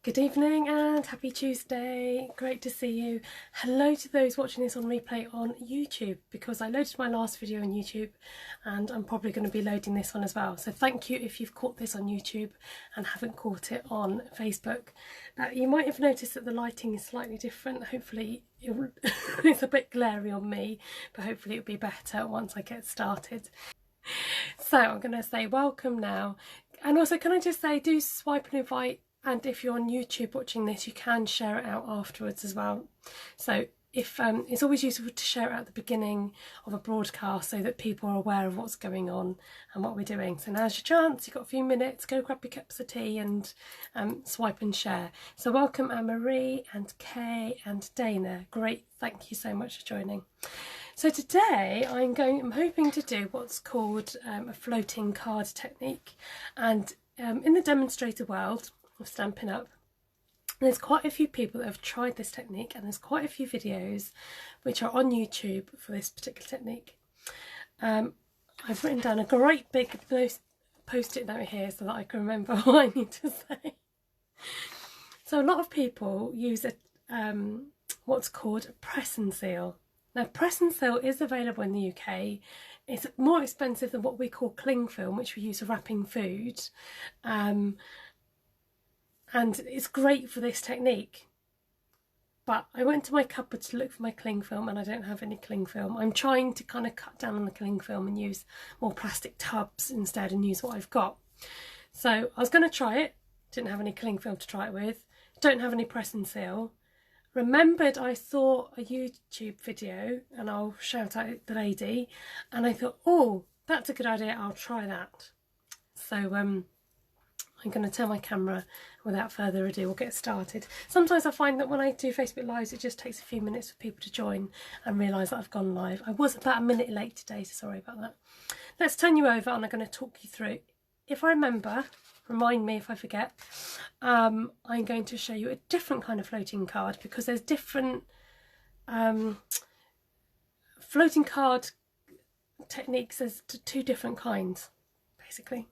Good evening and happy Tuesday. Great to see you. Hello to those watching this on replay on YouTube, because I loaded my last video on YouTube and I'm probably going to be loading this one as well. So thank you if you've caught this on YouTube and haven't caught it on Facebook. Now you might have noticed that the lighting is slightly different. Hopefully it's a bit glary on me, but hopefully it'll be better once I get started. So I'm going to say welcome now, and also can I just say, do swipe and invite. And if you're on YouTube watching this, you can share it out afterwards as well. So if it's always useful to share it at the beginning of a broadcast so that people are aware of what's going on and what we're doing. So now's your chance. You've got a few minutes. Go grab your cups of tea and swipe and share. So welcome Anne-Marie and Kay and Dana. Great. Thank you so much for joining. So today I'm hoping to do what's called a floating card technique. And in the demonstrator world of Stampin' Up, there's quite a few people that have tried this technique, and there's quite a few videos which are on YouTube for this particular technique. I've written down a great big post-it note here so that I can remember what I need to say. So a lot of people use what's called a press and seal. Now press and seal is available in the UK. It's more expensive than what we call cling film, which we use for wrapping food. And it's great for this technique. But I went to my cupboard to look for my cling film and I don't have any cling film. I'm trying to kind of cut down on the cling film and use more plastic tubs instead and use what I've got. So I was going to try it, didn't have any cling film to try it with, don't have any press and seal. Remembered I saw a YouTube video, and I'll shout out the lady, and I thought, oh, that's a good idea, I'll try that. So I'm going to turn my camera. Without further ado, we'll get started. Sometimes I find that when I do Facebook Lives, it just takes a few minutes for people to join and realise that I've gone live. I was about a minute late today, so sorry about that. Let's turn you over and I'm going to talk you through. If I remember, remind me if I forget, I'm going to show you a different kind of floating card, because there's different floating card techniques. There's two different kinds, basically.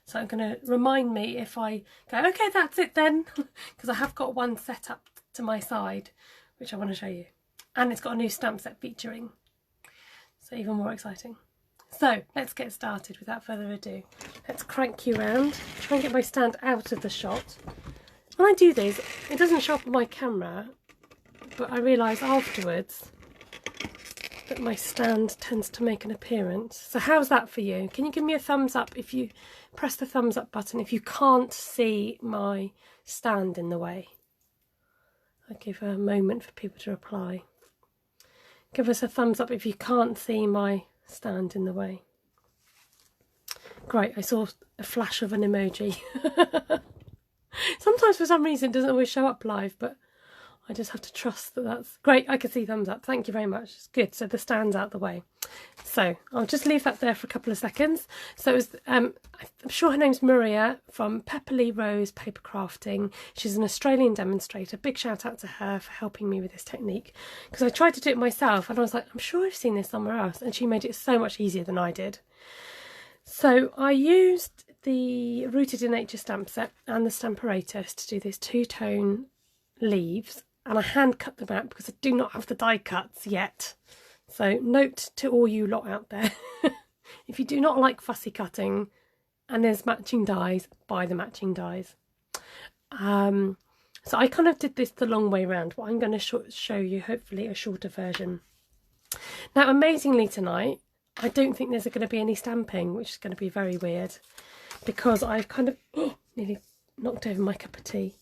So I'm going to remind me if I go, okay, that's it then, because I have got one set up to my side, which I want to show you. And it's got a new stamp set featuring, so even more exciting. So let's get started without further ado. Let's crank you round, try and get my stand out of the shot. When I do these, it doesn't show up on my camera, but I realise afterwards that my stand tends to make an appearance. So how's that for you? Can you give me a thumbs up if you press the thumbs up button if you can't see my stand in the way? I'll give a moment for people to reply. Give us a thumbs up if you can't see my stand in the way. Great, I saw a flash of an emoji. Sometimes for some reason it doesn't always show up live, but I just have to trust that that's great. I can see thumbs up. Thank you very much. It's good. So the stand's out the way. So I'll just leave that there for a couple of seconds. So it was, I'm sure her name's Maria from Pepperly Rose Papercrafting. She's an Australian demonstrator. Big shout out to her for helping me with this technique, because I tried to do it myself and I was like, I'm sure I've seen this somewhere else, and she made it so much easier than I did. So I used the Rooted in Nature stamp set and the Stamparatus to do this two-tone leaves. And I hand cut them out because I do not have the die cuts yet. So note to all you lot out there, if you do not like fussy cutting and there's matching dies, buy the matching dies. So I kind of did this the long way round, but I'm going to show you hopefully a shorter version. Now amazingly tonight, I don't think there's going to be any stamping, which is going to be very weird, because I've kind of nearly knocked over my cup of tea.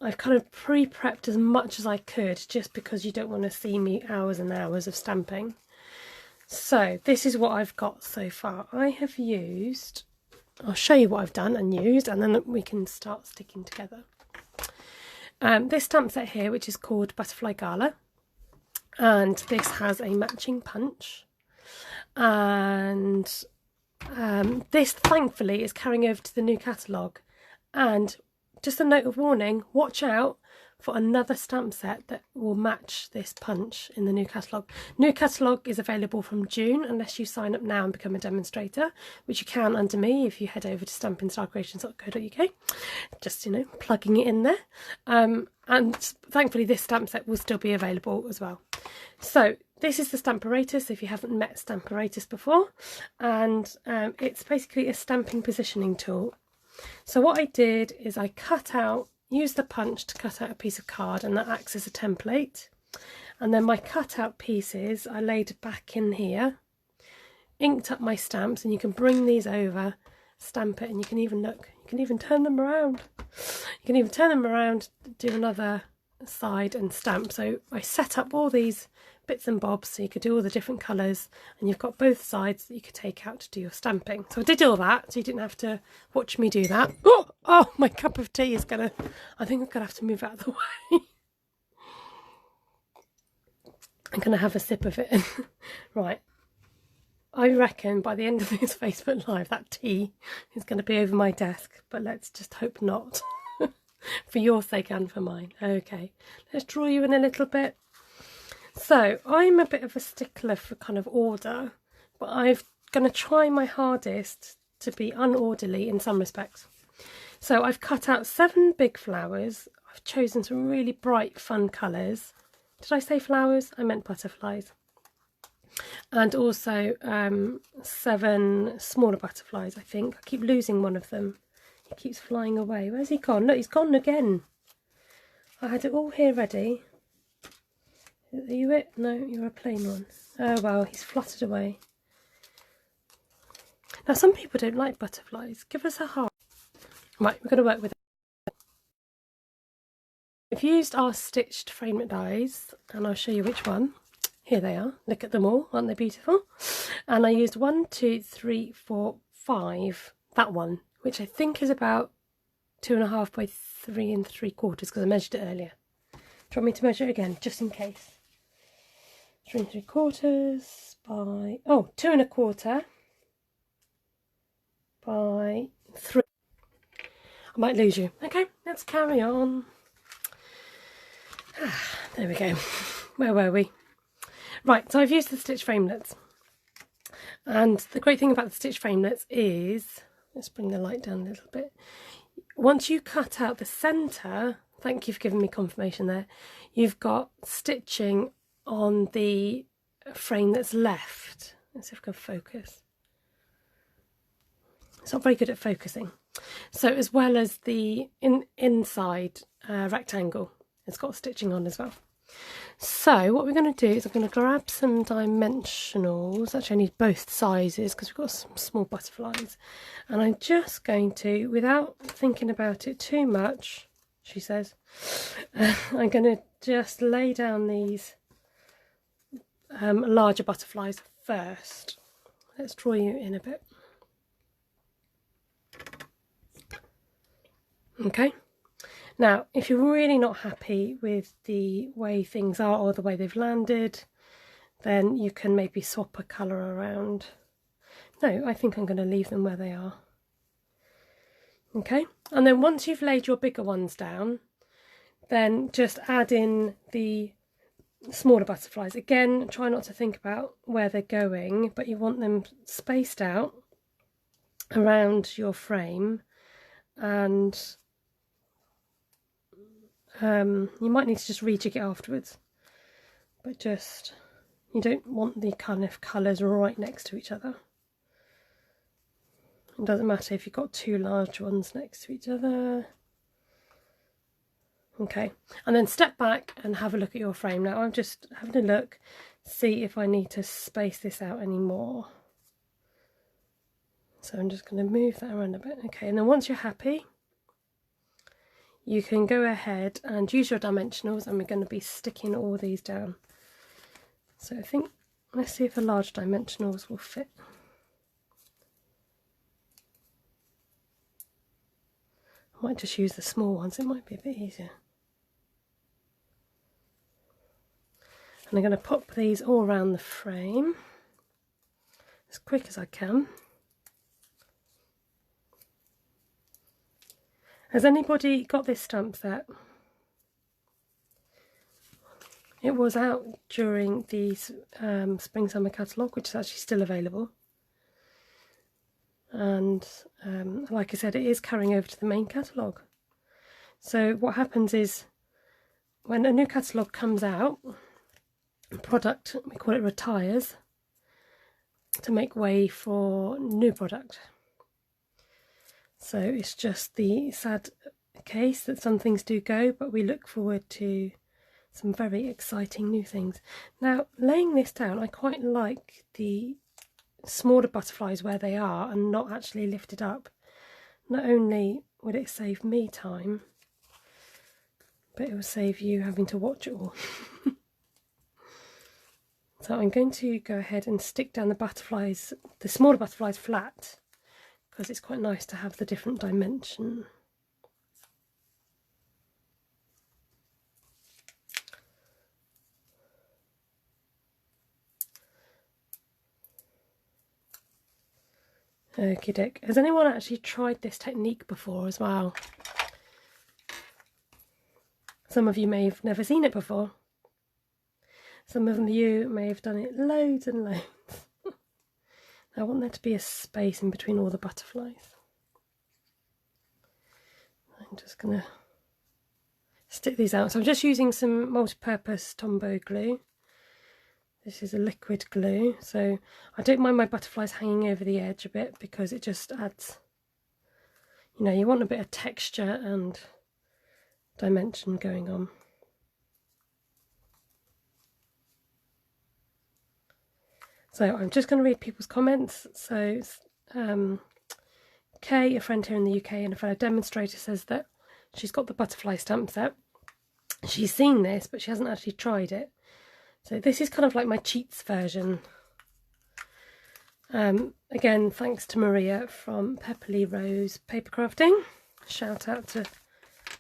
I've kind of pre-prepped as much as I could, just because you don't want to see me hours and hours of stamping. So this is what I've got so far. I have used, I'll show you what I've done and used, and then we can start sticking together. This stamp set here, which is called Butterfly Gala, and this has a matching punch, and this thankfully is carrying over to the new catalogue. And just a note of warning, watch out for another stamp set that will match this punch in the new catalogue. New catalogue is available from June unless you sign up now and become a demonstrator, which you can under me if you head over to stampinstylecreations.co.uk. Just, you know, plugging it in there. And thankfully this stamp set will still be available as well. So this is the Stamparatus if you haven't met Stamparatus before, and it's basically a stamping positioning tool. So what I did is I used the punch to cut out a piece of card, and that acts as a template. And then my cut out pieces I laid back in here, inked up my stamps, and you can bring these over, stamp it, and you can even look, you can even turn them around. You can even turn them around, do another side and stamp. So I set up all these bits and bobs so you could do all the different colours, and you've got both sides that you could take out to do your stamping. So I did all that so you didn't have to watch me do that. Oh, my cup of tea is gonna, I think I'm gonna have to move out of the way. I'm gonna have a sip of it. Right, I reckon by the end of this Facebook Live that tea is going to be over my desk, but let's just hope not. For your sake and for mine. Okay, let's draw you in a little bit. So I'm a bit of a stickler for kind of order, but I'm going to try my hardest to be unorderly in some respects. So I've cut out 7 big flowers. I've chosen some really bright fun colours. Did I say flowers? I meant butterflies. And also 7 smaller butterflies, I think. I keep losing one of them. He keeps flying away. Where's he gone? Look, he's gone again. I had it all here ready. Are you it? No, you're a plain one. Oh well, he's fluttered away. Now some people don't like butterflies. Give us a heart. Right, we're going to work with it. We've used our stitched framelit dies, and I'll show you which one. Here they are. Look at them all. Aren't they beautiful? And I used 1, 2, 3, 4, 5. That one, which I think is about 2.5 by 3 3/4 because I measured it earlier. Do you want me to measure it again, just in case? 3 3/4 by 2.25 by 3. I might lose you. Okay, let's carry on. There we go. Where were we? Right, so I've used the stitch framelits. And the great thing about the stitch framelits is, let's bring the light down a little bit. Once you cut out the centre, thank you for giving me confirmation there, you've got stitching on the frame that's left. Let's see if I can focus. It's not very good at focusing. So as well as the inside rectangle, it's got stitching on as well. So what we're going to do is I'm going to grab some dimensionals. Actually I need both sizes because we've got some small butterflies, and I'm just going to, without thinking about it too much, she says, I'm going to just lay down these larger butterflies first. Let's draw you in a bit. Okay. Now, if you're really not happy with the way things are or the way they've landed, then you can maybe swap a colour around. No, I think I'm going to leave them where they are. Okay, and then once you've laid your bigger ones down, then just add in the smaller butterflies. Again, try not to think about where they're going, but you want them spaced out around your frame, and you might need to just rejig it afterwards, but just, you don't want the kind of colours right next to each other. It doesn't matter if you've got 2 large ones next to each other. Okay, and then step back and have a look at your frame. Now I'm just having a look, see if I need to space this out any more. So I'm just going to move that around a bit. Okay, and then once you're happy, you can go ahead and use your dimensionals, and we're going to be sticking all these down. So I think, let's see if the large dimensionals will fit. I might just use the small ones, it might be a bit easier. And I'm going to pop these all around the frame as quick as I can. Has anybody got this stamp set? It was out during the Spring Summer catalogue, which is actually still available. And like I said, it is carrying over to the main catalogue. So what happens is, when a new catalogue comes out, product, we call it retires, to make way for new product. So it's just the sad case that some things do go, but we look forward to some very exciting new things. Now, laying this down, I quite like the smaller butterflies where they are and not actually lifted up. Not only would it save me time, but it will save you having to watch it all. So I'm going to go ahead and stick down the butterflies, the smaller butterflies, flat, because it's quite nice to have the different dimension. Okie doke. Has anyone actually tried this technique before as well? Some of you may have never seen it before. Some of you may have done it loads and loads. I want there to be a space in between all the butterflies. I'm just going to stick these out. So I'm just using some multi-purpose Tombow glue. This is a liquid glue, so I don't mind my butterflies hanging over the edge a bit because it just adds, you know, you want a bit of texture and dimension going on. So I'm just going to read people's comments. So Kay, a friend here in the UK and a fellow demonstrator, says that she's got the butterfly stamp set. She's seen this, but she hasn't actually tried it. So this is kind of like my cheats version. Again, thanks to Maria from Pepperly Rose Papercrafting. Shout out to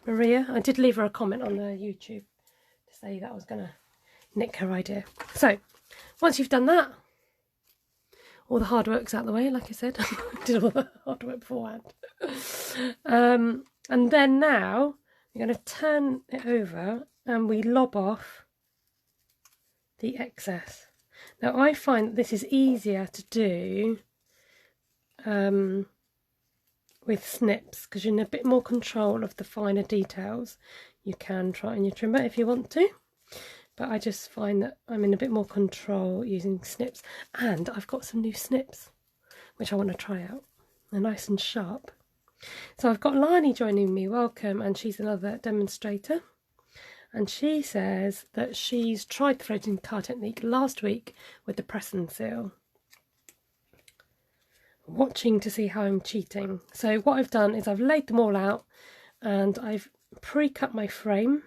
Maria. I did leave her a comment on the YouTube to say that I was going to nick her idea. So once you've done that, all the hard work's out the way, like I said. I did all the hard work beforehand. And then now we're going to turn it over and we lob off the excess. Now I find that this is easier to do with snips because you're in a bit more control of the finer details. You can try in your trimmer if you want to, but I just find that I'm in a bit more control using snips. And I've got some new snips which I want to try out. They're nice and sharp. So I've got Lani joining me, welcome, and she's another demonstrator. And she says that she's tried the floating card technique last week with the press and seal. Watching to see how I'm cheating. So what I've done is I've laid them all out and I've pre-cut my frame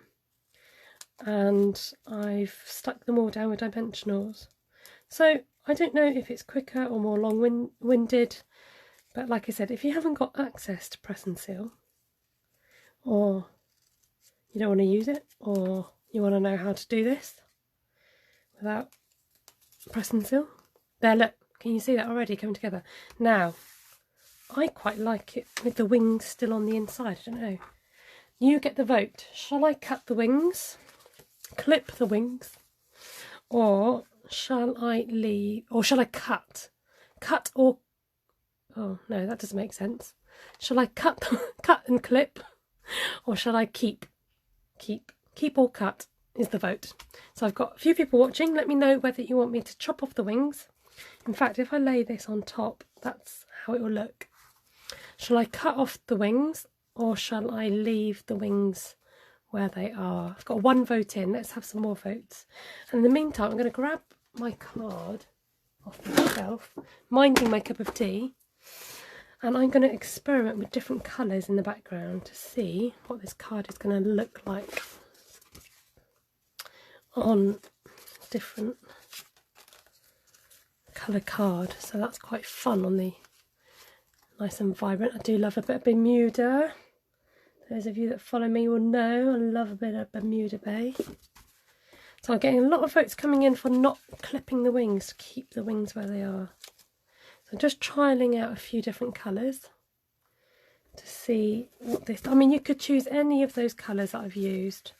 and I've stuck them all down with dimensionals. So I don't know if it's quicker or more long-winded, but like I said, if you haven't got access to press and seal, or you don't want to use it, or you want to know how to do this without press and seal. There, look, can you see that already coming together? Now, I quite like it with the wings still on the inside. I don't know. You get the vote. Shall I cut the wings, clip the wings, or shall I leave, or shall I cut? Cut or, oh no, that doesn't make sense. Shall I cut and clip, or shall I keep? Keep or cut is the vote. So I've got a few people watching. Let me know whether you want me to chop off the wings. In fact, if I lay this on top, that's how it will look. Shall I cut off the wings or shall I leave the wings where they are? I've got one vote in. Let's have some more votes. And in the meantime, I'm going to grab my card off the shelf, minding my cup of tea. And I'm going to experiment with different colours in the background to see what this card is going to look like on different colour card. So that's quite fun on the nice and vibrant. I do love a bit of Bermuda. Those of you that follow me will know I love a bit of Bermuda Bay. So I'm getting a lot of votes coming in for not clipping the wings to keep the wings where they are. I'm just trialling out a few different colours to see what this... I mean, you could choose any of those colours that I've used.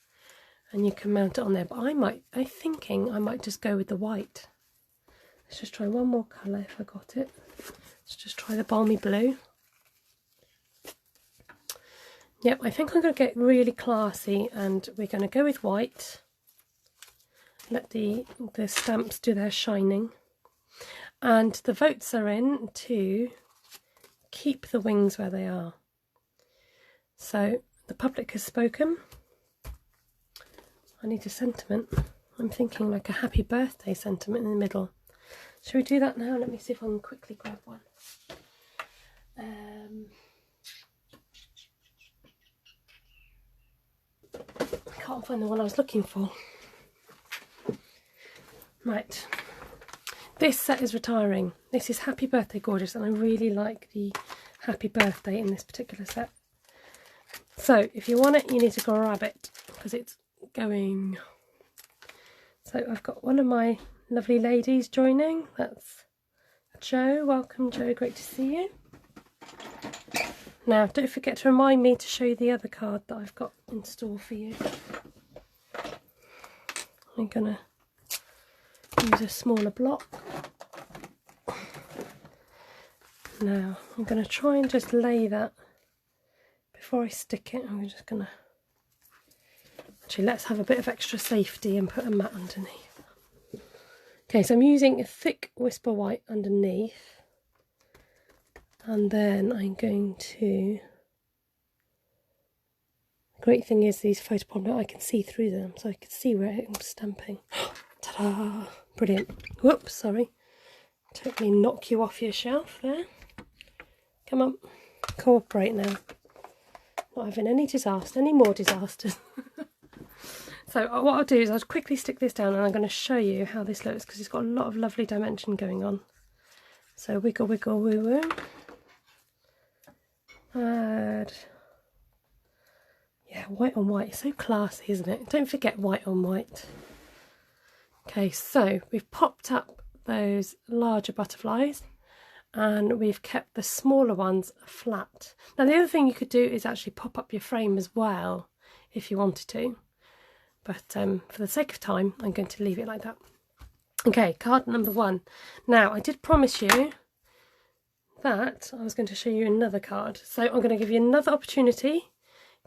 and you can mount it on there. But I'm thinking I might just go with the white. Let's just try one more colour if I got it. Let's just try the Balmy Blue. Yep, I think I'm going to get really classy, and we're going to go with white. Let the stamps do their shining. And the votes are in to keep the wings where they are. So the public has spoken. I need a sentiment. I'm thinking like a happy birthday sentiment in the middle. Shall we do that now? Let me see if I can quickly grab one. I can't find the one I was looking for. Right. This set is retiring. This is Happy Birthday Gorgeous, and I really like the Happy Birthday in this particular set. So if you want it, you need to grab it because it's going. So I've got one of my lovely ladies joining. That's Jo. Welcome, Jo. Great to see you. Now, don't forget to remind me to show you the other card that I've got in store for you. I'm going to use a smaller block. Now, I'm going to try and just lay that before I stick it. I'm just going to... Actually, let's have a bit of extra safety and put a mat underneath. Okay, so I'm using a thick Whipser White underneath. And then I'm going to... The great thing is these photopolymers, I can see through them, so I can see where I'm stamping. Ta-da! Brilliant. Whoops, sorry. Totally knock you off your shelf there. Come on, cooperate now. Not having any disaster, any more disasters. So what I'll do is I'll quickly stick this down, and I'm going to show you how this looks because it's got a lot of lovely dimension going on. So wiggle, wiggle, woo, woo. Add. Yeah, white on white. It's so classy, isn't it? Don't forget white on white. Okay, so we've popped up those larger butterflies and we've kept the smaller ones flat. Now the other thing you could do is actually pop up your frame as well if you wanted to, but for the sake of time I'm going to leave it like that. Okay, card number 1. Now I did promise you that I was going to show you another card, so I'm going to give you another opportunity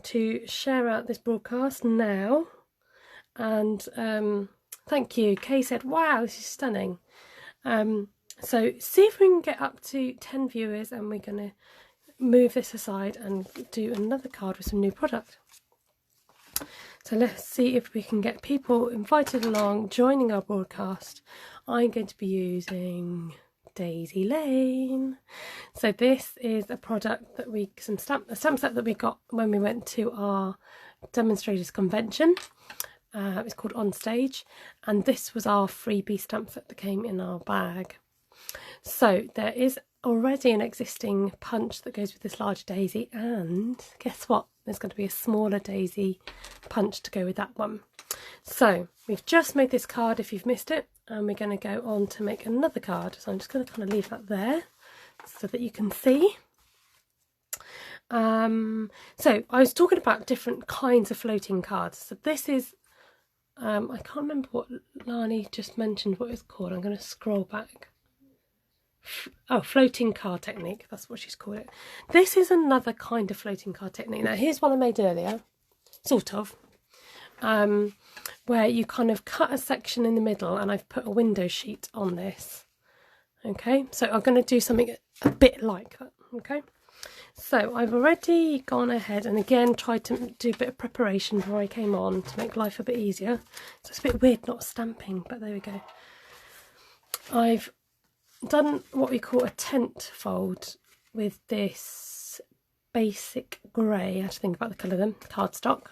to share out this broadcast now. And thank you. Kay said, wow, this is stunning. So see if we can get up to 10 viewers, and we're going to move this aside and do another card with some new product. So let's see if we can get people invited along, joining our broadcast. I'm going to be using Daisy Lane. So this is a product that a stamp set that we got when we went to our demonstrators convention. It's called On Stage, and this was our freebie stamp set that came in our bag. So there is already an existing punch that goes with this large daisy, and guess what? There's going to be a smaller daisy punch to go with that one. So we've just made this card if you've missed it, and we're going to go on to make another card. So I'm just going to kind of leave that there so that you can see. So I was talking about different kinds of floating cards. So this is I can't remember what Lani just mentioned what it's called. I'm going to scroll back. Oh, floating card technique. That's what she's called it. This is another kind of floating card technique. Now, here's one I made earlier, sort of, where you kind of cut a section in the middle, and I've put a window sheet on this. Okay, so I'm going to do something a bit like that. Okay, so I've already gone ahead and again tried to do a bit of preparation before I came on to make life a bit easier. So it's a bit weird not stamping, but there we go. I've done what we call a tent fold with this basic grey, I have to think about the colour then, cardstock.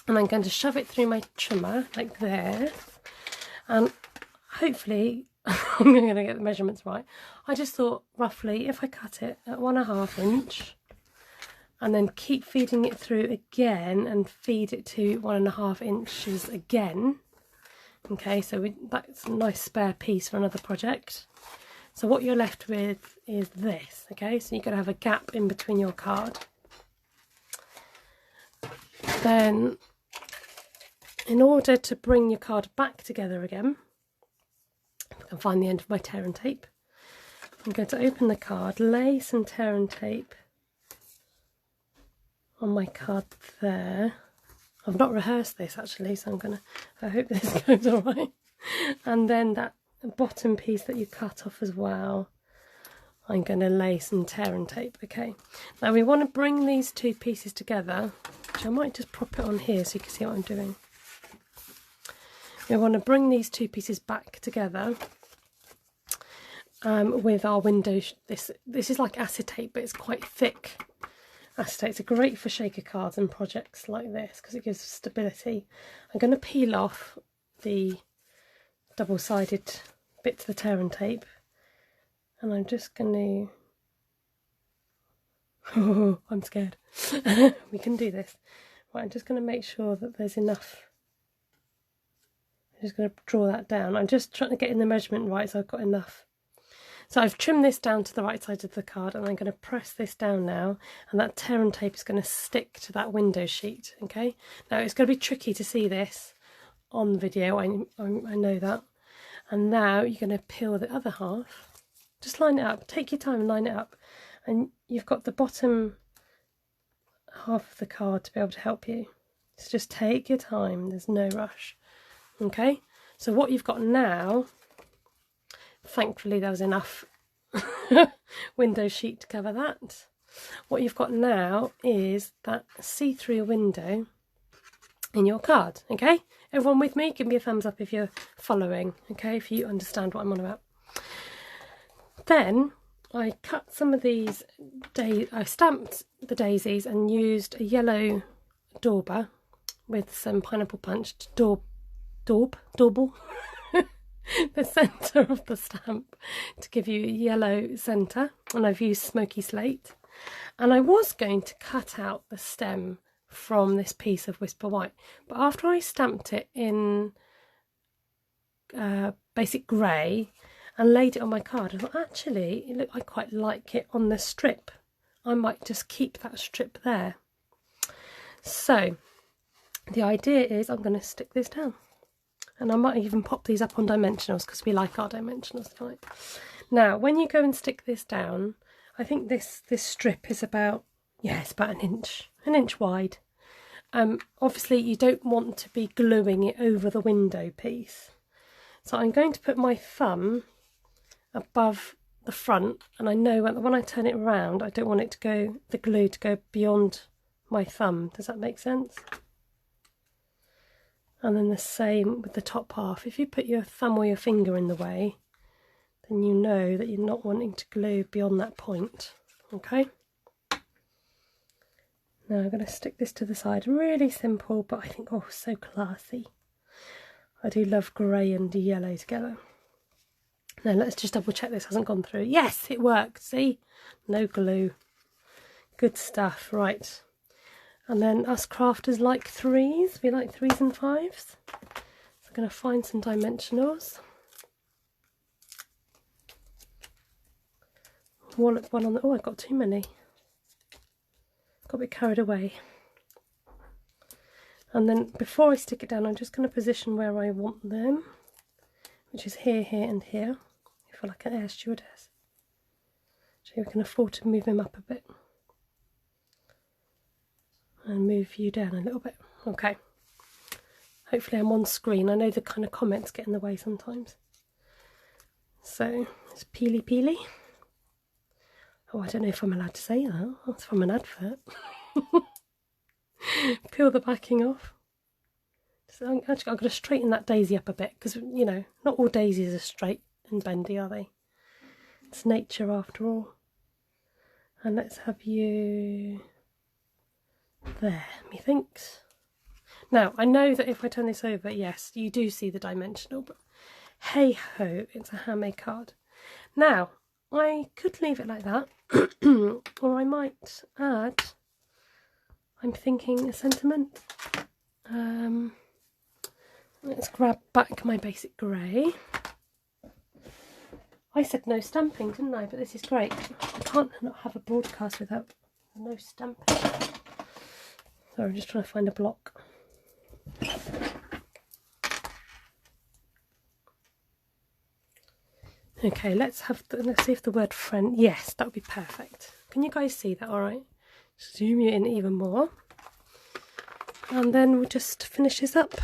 And I'm going to shove it through my trimmer like this. And hopefully, I'm going to get the measurements right. I just thought roughly if I cut it at 1.5 inch and then keep feeding it through again and feed it to 1.5 inches again. Okay, so that's a nice spare piece for another project. So what you're left with is this, okay? So you're going to have a gap in between your card. Then in order to bring your card back together again, if I can find the end of my tear and tape, I'm going to open the card, lay some tear and tape on my card there. I've not rehearsed this actually, so I hope this goes alright. And then that bottom piece that you cut off as well, I'm going to lay some tear and tape. Okay, now we want to bring these two pieces together, which I might just prop it on here so you can see what I'm doing. We want to bring these two pieces back together with our window. This is like acetate, but it's quite thick acetate. It's great for shaker cards and projects like this because it gives stability. I'm going to peel off the double-sided bits of the tear and tape, and I'm just going to... Oh, I'm scared. We can do this. Right, I'm just going to make sure that there's enough. I'm just going to draw that down. I'm just trying to get in the measurement right so I've got enough. So I've trimmed this down to the right side of the card, and I'm going to press this down now, and that tear and tape is going to stick to that window sheet. Okay, now it's going to be tricky to see this on the video, I know that. And now you're going to peel the other half. Just line it up, take your time and line it up, and you've got the bottom half of the card to be able to help you. So just take your time, there's no rush. Okay, so what you've got now, thankfully there was enough window sheet to cover that. What you've got now is that see-through window in your card. Okay, everyone with me? Give me a thumbs up if you're following, okay, if you understand what I'm on about. Then I cut some of these, I stamped the daisies and used a yellow dauber with some pineapple punch to dauble the centre of the stamp to give you a yellow centre, and I've used Smokey Slate. And I was going to cut out the stem from this piece of Whipser White, but after I stamped it in basic grey and laid it on my card, I thought actually I quite like it on the strip. I might just keep that strip there. So the idea is I'm going to stick this down, and I might even pop these up on dimensionals because we like our dimensionals tonight. Now when you go and stick this down, I think this strip is about, yeah, it's about an inch wide. Obviously you don't want to be gluing it over the window piece, so I'm going to put my thumb above the front, and I know when I turn it around I don't want it to go, the glue to go beyond my thumb. Does that make sense? And then the same with the top half. If you put your thumb or your finger in the way, then you know that you're not wanting to glue beyond that point. Okay, now I'm going to stick this to the side. Really simple, but I think, oh, so classy. I do love grey and yellow together. Now let's just double check this hasn't gone through. Yes, it worked, see? No glue. Good stuff, right. And then us crafters like threes. We like 3s and 5s. So I'm going to find some dimensionals. Wallop one on the... Oh, I got too many. Got a bit carried away. And then before I stick it down, I'm just going to position where I want them, which is here, here and here. I feel like an air stewardess. So we can afford to move him up a bit. And move you down a little bit. Okay. Hopefully I'm on screen. I know the kind of comments get in the way sometimes. So it's peely peely. Oh, I don't know if I'm allowed to say that. That's from an advert. Peel the backing off. So actually, I've got to straighten that daisy up a bit because, you know, not all daisies are straight and bendy, are they? It's nature after all. And let's have you there, methinks. Now, I know that if I turn this over, yes, you do see the dimensional, but hey ho, it's a handmade card. Now, I could leave it like that, or I might add, I'm thinking, a sentiment. Let's grab back my basic grey. I said no stamping, didn't I? But this is great. I can't not have a broadcast without no stamping. Sorry, I'm just trying to find a block. Okay, let's see if the word friend, yes, that would be perfect. Can you guys see that all right? Zoom you in even more. And then we'll just finish this up.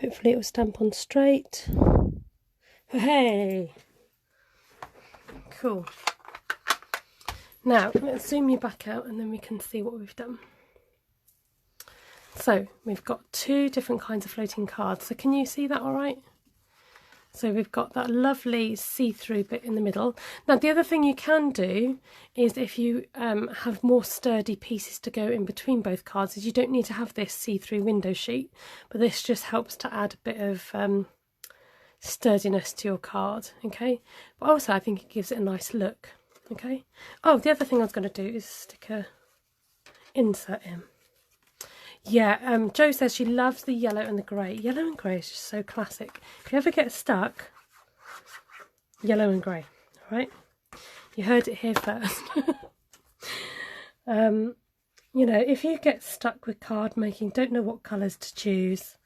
Hopefully it will stamp on straight. Hey! Cool. Now, let's zoom you back out and then we can see what we've done. So, we've got two different kinds of floating cards. So can you see that all right? So we've got that lovely see-through bit in the middle. Now the other thing you can do is if you have more sturdy pieces to go in between both cards, is you don't need to have this see-through window sheet, but this just helps to add a bit of sturdiness to your card, okay? But also I think it gives it a nice look, okay? Oh, the other thing I was going to do is stick a insert in. Yeah, Jo says she loves the yellow and the grey. Yellow and grey is just so classic. If you ever get stuck, yellow and grey, all right? You heard it here first. You know, if you get stuck with card making, don't know what colours to choose,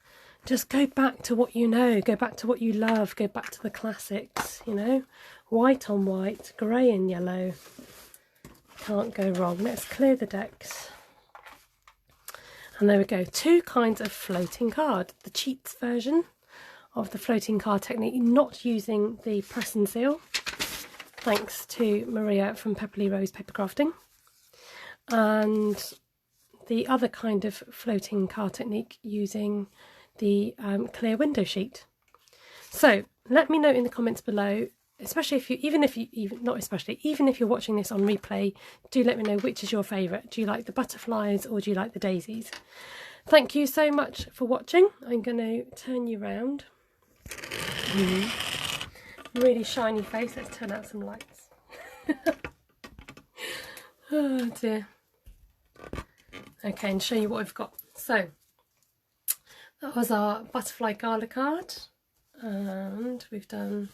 just go back to what you know, go back to what you love, go back to the classics, you know? White on white, grey and yellow. Can't go wrong. Let's clear the decks. And there we go, two kinds of floating card. The cheats version of the floating card technique, not using the press and seal, thanks to Maria from Pepperly Rose Papercrafting. And the other kind of floating card technique using the clear window sheet. So let me know in the comments below, especially if you, even if you're watching this on replay, do let me know which is your favourite. Do you like the butterflies or do you like the daisies? Thank you so much for watching. I'm going to turn you round. Really shiny face. Let's turn out some lights. Oh dear. Okay, and show you what I've got. So that was our butterfly Gala card, and we've done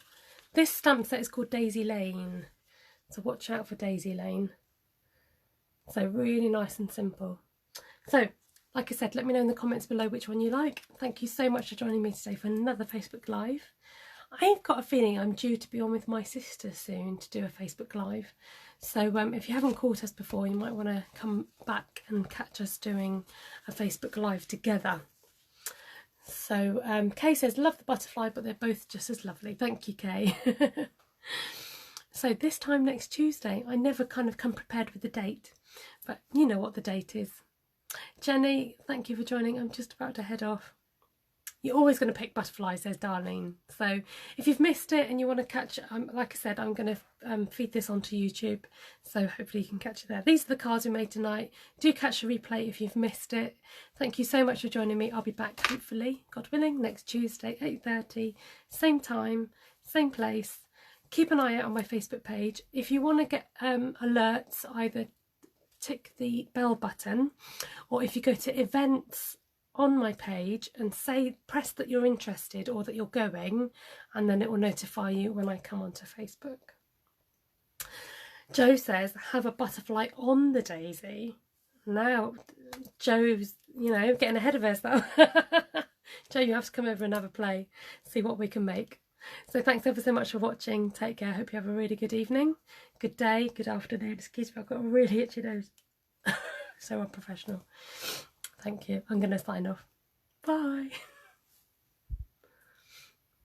this stamp set is called Daisy Lane, so watch out for Daisy Lane. So really nice and simple. So like I said, let me know in the comments below which one you like. Thank you so much for joining me today for another Facebook Live. I've got a feeling I'm due to be on with my sister soon to do a Facebook Live. So if you haven't caught us before, you might want to come back and catch us doing a Facebook Live together. So Kay says, love the butterfly, but they're both just as lovely. Thank you, Kay. So this time next Tuesday, I never kind of come prepared with the date, but you know what the date is. Jenny, thank you for joining. I'm just about to head off. You're always going to pick butterflies, says Darlene. So if you've missed it and you want to catch it, like I said, I'm going to feed this onto YouTube. So hopefully you can catch it there. These are the cards we made tonight. Do catch a replay if you've missed it. Thank you so much for joining me. I'll be back, hopefully, God willing, next Tuesday, 8:30, same time, same place. Keep an eye out on my Facebook page. If you want to get alerts, either tick the bell button, or if you go to events on my page and press that you're interested or that you're going, and then it will notify you when I come onto Facebook. Jo says, have a butterfly on the daisy. Now Jo's, you know, getting ahead of herself. Jo, you have to come over and have a play, see what we can make. So thanks ever so much for watching. Take care. Hope you have a really good evening, good day, good afternoon. Excuse me, I've got a really itchy nose. So unprofessional. Thank you. I'm going to sign off. Bye.